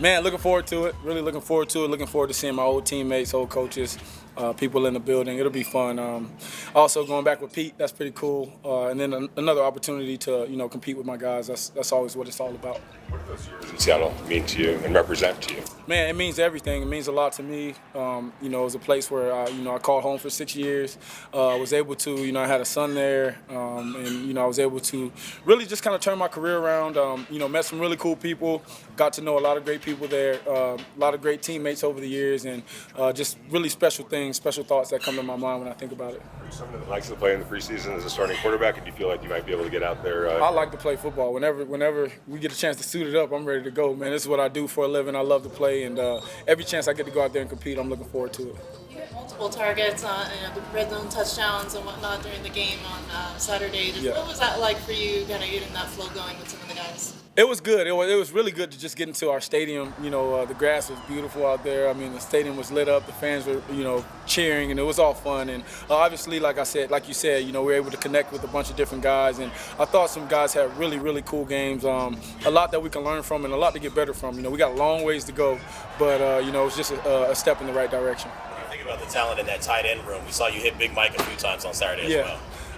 Man, looking forward to it. Really looking forward to it. Looking forward to seeing my old teammates, old coaches, people in the building. It'll be fun. Also going back with Pete, that's pretty cool. And then another opportunity to compete with my guys. That's always what it's all about. What do those years in Seattle mean to you and represent to you? Man, it means everything. It means a lot to me. It was a place where I called home for 6 years. Was able to, I had a son there, and I was able to really just kind of turn my career around. Met some really cool people. Got to know a lot of great people there. A lot of great teammates over the years, and just really special things, special thoughts that come to my mind when I think about it. Are you someone that likes to play in the preseason as a starting quarterback, and do you feel like you might be able to get out there? I like to play football. Whenever we get a chance to suit it up, I'm ready to go, man. This is what I do for a living. I love to play, and every chance I get to go out there and compete, I'm looking forward to it. You had multiple targets, the red zone touchdowns and whatnot during the game on Saturday. What was that like for you, kind of getting that flow going with some of the guys? It was good. It was really good to just get into our stadium. The grass was beautiful out there. I mean, the stadium was lit up. The fans were, cheering, and it was all fun. And obviously, like you said, we were able to connect with a bunch of different guys. And I thought some guys had really, really cool games. A lot that we can learn from and a lot to get better from. We got a long ways to go, but it's just a step in the right direction. Think about the talent in that tight end room. We saw you hit Big Mike a few times on Saturday as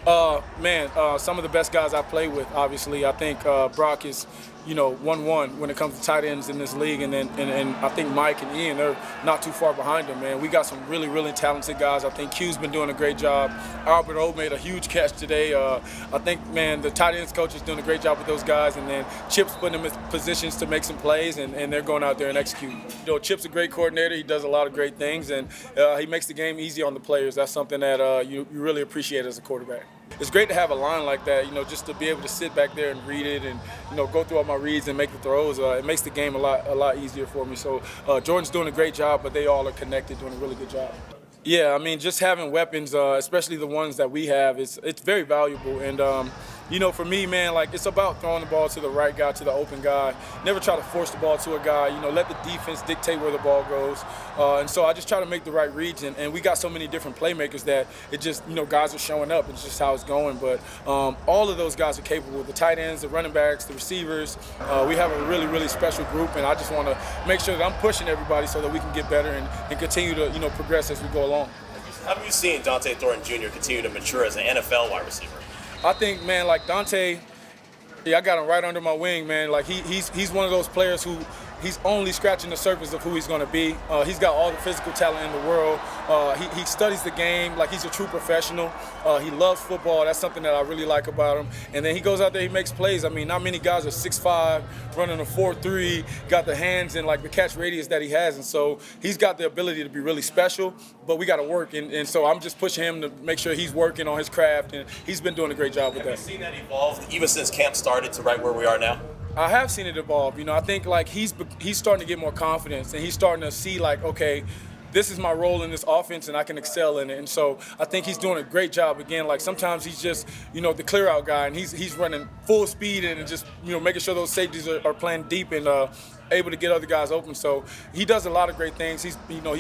well. Some of the best guys I play with, obviously. I think Brock is, 1-1 when it comes to tight ends in this league. And I think Mike and Ian, they're not too far behind them, man. We got some really, really talented guys. I think Q's been doing a great job. Albert O made a huge catch today. I think, man, the tight ends coach is doing a great job with those guys. And then Chip's putting them in positions to make some plays, and they're going out there and execute. Chip's a great coordinator. He does a lot of great things, and he makes the game easy on the players. That's something that you really appreciate as a quarterback. It's great to have a line like that, just to be able to sit back there and read it and, go through all my reads and make the throws. It makes the game a lot easier for me. So Jordan's doing a great job, but they all are connected, doing a really good job. Yeah, I mean, just having weapons, especially the ones that we have, it's very valuable. And, for me, man, it's about throwing the ball to the right guy, to the open guy. Never try to force the ball to a guy. Let the defense dictate where the ball goes. And so I just try to make the right reads. And we got so many different playmakers that it just, guys are showing up. It's just how it's going. But all of those guys are capable. The tight ends, the running backs, the receivers. We have a really, really special group. And I just want to make sure that I'm pushing everybody so that we can get better and continue to, progress as we go along. How have you seen Dont'e Thornton Jr. continue to mature as an NFL wide receiver? I think, man, Dont'e, I got him right under my wing, man. He's one of those players who he's only scratching the surface of who he's going to be. He's got all the physical talent in the world. He studies the game like he's a true professional. He loves football. That's something that I really like about him. And then he goes out there, he makes plays. I mean, not many guys are 6'5", running a 4.3, got the hands and the catch radius that he has. And so he's got the ability to be really special, but we got to work. And so I'm just pushing him to make sure he's working on his craft, and he's been doing a great job with that. Have you seen that evolve even since camp started to right where we are now? I have seen it evolve. I think he's starting to get more confidence, and he's starting to see okay, this is my role in this offense, and I can excel in it. And so I think he's doing a great job. Again, sometimes he's just the clear out guy, and he's running full speed and just making sure those safeties are playing deep and able to get other guys open. So he does a lot of great things. He's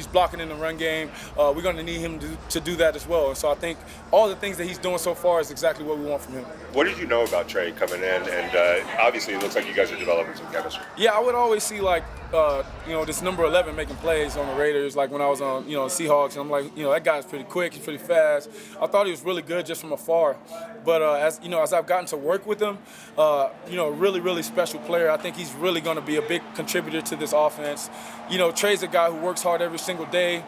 blocking in the run game. We're going to need him to do that as well. And so I think all the things that he's doing so far is exactly what we want from him. What did you know about Trey coming in? And obviously it looks like you guys are developing some chemistry. Yeah, I would always see this number 11 making plays on the Raiders, when I was on the Seahawks, and I'm like, that guy's pretty quick, he's pretty fast. I thought he was really good just from afar, but as I've gotten to work with him, really, really special player. I think he's really going to be a big contributor to this offense. Trey's a guy who works hard every single day.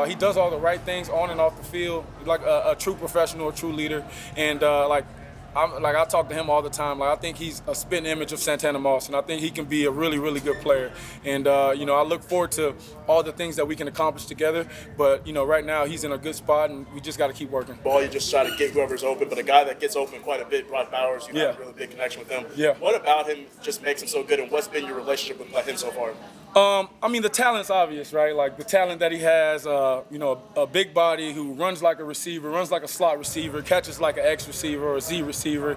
He does all the right things on and off the field, like a true professional, a true leader, and I talk to him all the time. I think he's a spitting image of Santana Moss, and I think he can be a really, really good player. And I look forward to all the things that we can accomplish together. But right now he's in a good spot, and we just got to keep working. Ball, you just try to get whoever's open, but a guy that gets open quite a bit, Brock Bowers, you have a really big connection with him. Yeah. What about him just makes him so good, and what's been your relationship with him so far? The talent's obvious, right? The talent that he has, a big body who runs like a receiver, runs like a slot receiver, catches like an X receiver or a Z receiver,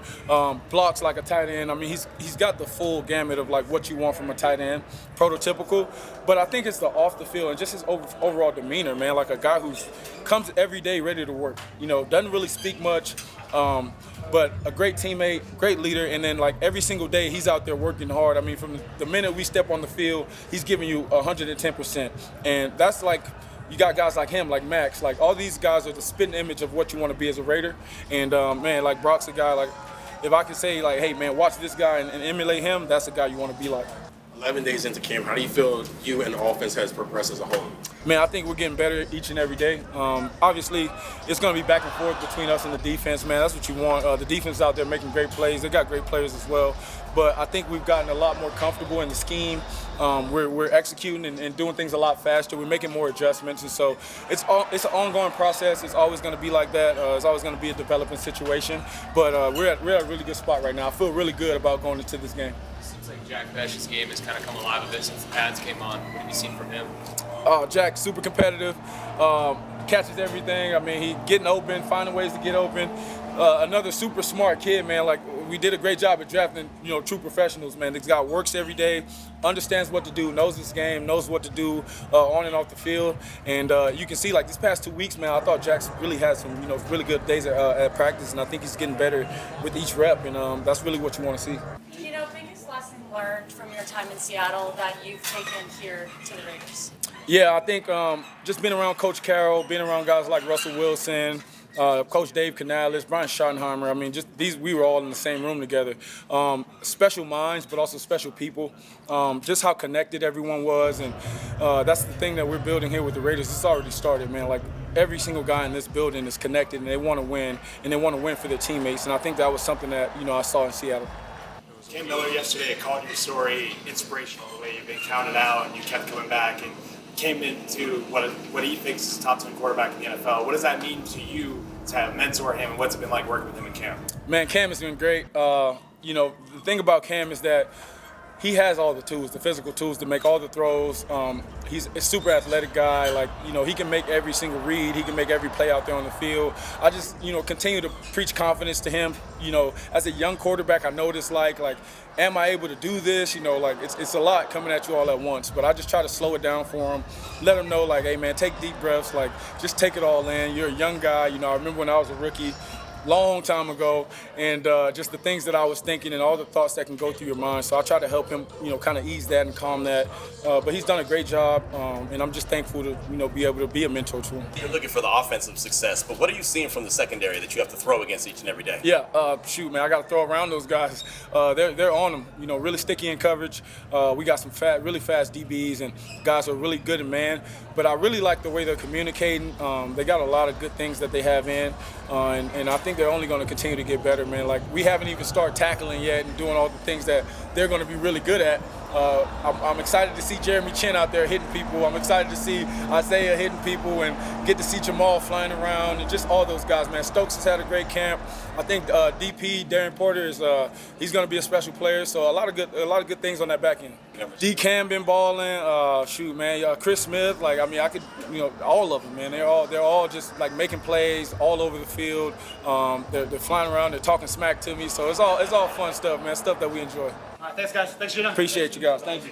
blocks like a tight end. I mean, he's got the full gamut of what you want from a tight end, prototypical. But I think it's the off the field and just his overall demeanor, man. A guy who comes every day ready to work. Doesn't really speak much. But a great teammate, great leader, and then like every single day he's out there working hard. I mean, from the minute we step on the field, he's giving you 110%, and that's like. You got guys like him, like Max, like all these guys are the spitting image of what you want to be as a Raider. And man, like Brock's a guy, like if I could say like, hey man, watch this guy and emulate him, that's the guy you want to be like. 11 days into camp, how do you feel you and the offense has progressed as a whole? Man, I think we're getting better each and every day. Obviously, it's going to be back and forth between us and the defense, man. That's what you want. The defense out there making great plays. They got great players as well. But I think we've gotten a lot more comfortable in the scheme. We're executing and doing things a lot faster. We're making more adjustments. And so it's an ongoing process. It's always going to be like that. It's always going to be a developing situation. But we're at a really good spot right now. I feel really good about going into this game. Seems like Jack Besh's game has kind of come alive a bit since the pads came on. What have you seen from him? Jack's super competitive, catches everything. I mean, he getting open, finding ways to get open. Another super smart kid, man. Like, we did a great job at drafting, true professionals, man. This guy works every day, understands what to do, knows his game, knows what to do on and off the field. And you can see, like, these past 2 weeks, man, I thought Jack's really had some, really good days at practice, and I think he's getting better with each rep, and that's really what you want to see. Biggest lesson learned from your time in Seattle that you've taken here to the Raiders? Yeah, I think just being around Coach Carroll, being around guys like Russell Wilson, Coach Dave Canales, Brian Schottenheimer. I mean, we were all in the same room together. Special minds, but also special people. Just how connected everyone was, and that's the thing that we're building here with the Raiders. It's already started, man. Like, every single guy in this building is connected, and they want to win, and they want to win for their teammates. And I think that was something that I saw in Seattle. Cam Miller yesterday called your story inspirational, the way you've been counted out and you kept coming back and came into what he thinks is top 10 quarterback in the NFL. What does that mean to you to mentor him, and what's it been like working with him in camp? Man, Cam has been great. The thing about Cam is that he has all the tools, the physical tools to make all the throws. He's a super athletic guy. Like, he can make every single read. He can make every play out there on the field. I just, continue to preach confidence to him. As a young quarterback, I know what it's like, am I able to do this? It's a lot coming at you all at once. But I just try to slow it down for him, let him know, hey, man, take deep breaths. Just take it all in. You're a young guy. I remember when I was a rookie, long time ago, and just the things that I was thinking and all the thoughts that can go through your mind. So I try to help him, kind of ease that and calm that. But he's done a great job, and I'm just thankful to, be able to be a mentor to him. You're looking for the offensive success, but what are you seeing from the secondary that you have to throw against each and every day? Yeah, shoot, man, I got to throw around those guys. They're on them, really sticky in coverage. We got some really fast DBs, and guys are really good in man. But I really like the way they're communicating. They got a lot of good things that they have in, and I think they're only going to continue to get better, man. We haven't even started tackling yet and doing all the things that they're going to be really good at. I'm excited to see Jeremy Chin out there hitting people. I'm excited to see Isaiah hitting people and get to see Jamal flying around and just all those guys, man. Stokes has had a great camp. I think DP Darren Porter he's going to be a special player. So a lot of good things on that back end. D Cam been balling. Shoot, man. Chris Smith. I could, all of them, man. They're all just making plays all over the field. They're flying around. They're talking smack to me. So it's all fun stuff, man. Stuff that we enjoy. All right, thanks, guys. Thanks, Geno. Appreciate you guys. Thank you.